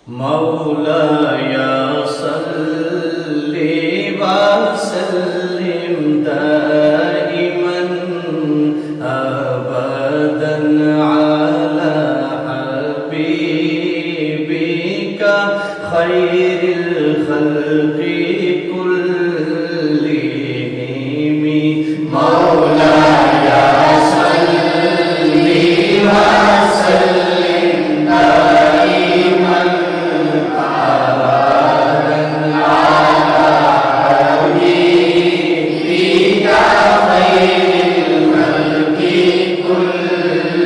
مولاي صل وسلم دائما أبدا على حبيبك خير الخلق كلهم. مولاي صل وسلم دائما أبدا على حبيبك خير الخلق كلهم.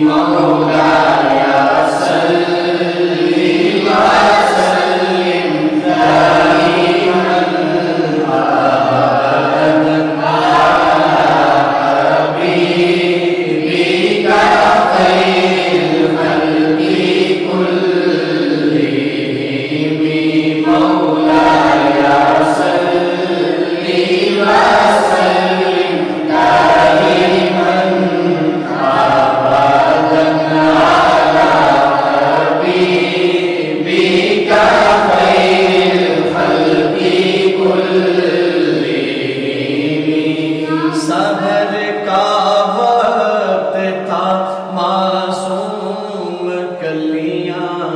مولاي صل وسلم دائما أبدا على حبيبك خير الخلق كلهم. مولاي صل وسلم دائما أبدا على حبيبك خير الخلق كلهم. سحر کا وقت تھا، معصوم کلیاں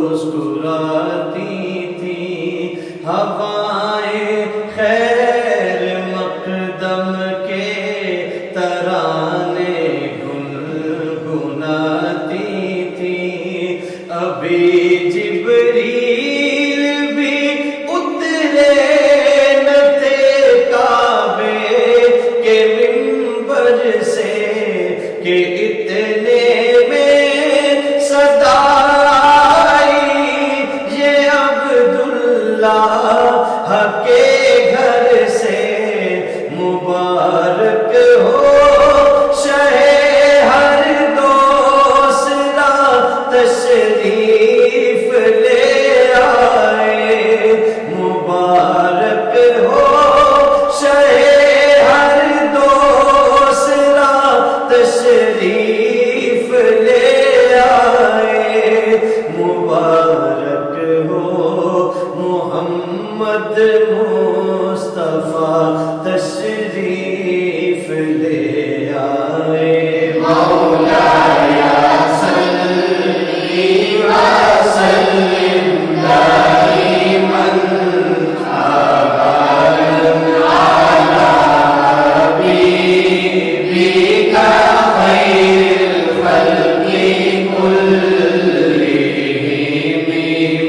مسکراتی تھیں، ہوائیں خیر مقدم کے ترانے گنگناتی تھیں. ابھی جبریل بھی اترے نہ تھے کعبے کے منبر سے کہ اتنے میں صدا آئی، یہ عبداللہ کے گھر سے مبارک ہو شہ ہر دوسرا تشریف لے آئے. مبارک ہو شہ ہر دوسرا تشریف لے آئے. مبارک ہو محمد مصطفیٰ تشریف لے آئے. مولاي صل وسلم دائما أبدا على حبيبك خير الخلق كلهم.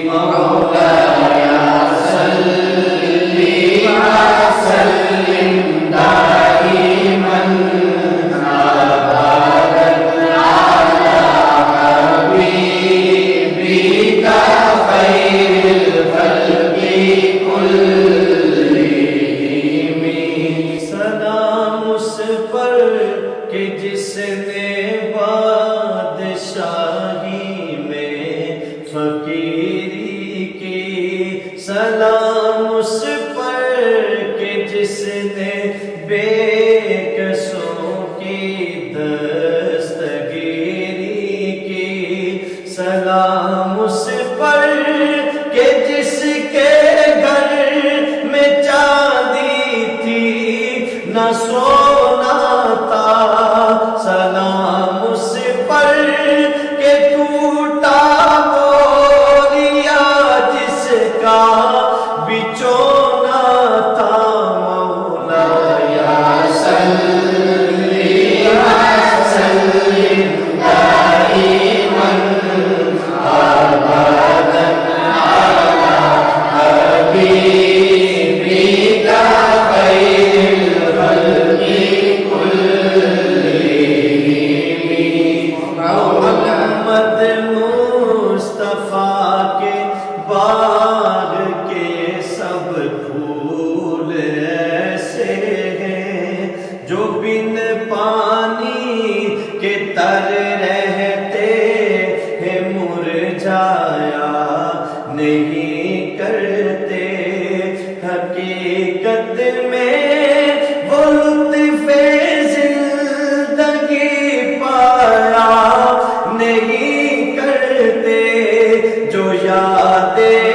مولاي صل وسلم دائما أبدا على حبيبك خير الخلق كلهم. سلام اس پر کہ جس نے بادشاہی میں فقیری کی. سلام اس پر کہ جس نے بے کسوں کی دستگیری کی. سلام اس پر کہ جس کے گھر میں چاندی تھی نہ سونا تھا. سلام اس پر کہ ٹوٹا بوریا جس کا بچونا تھا. مولاي صل وسلم دائما أبدا على حبيبك خير الخلق كلهم. محمد مصطفیٰ کے باغ کے سب پھول ایسے ہیں جو بن پانی کے تر رہتے ہیں، مرجھایا نہیں کرتے. حقیقت میں وہ لطف زندگی پایا نہیں کر یادیں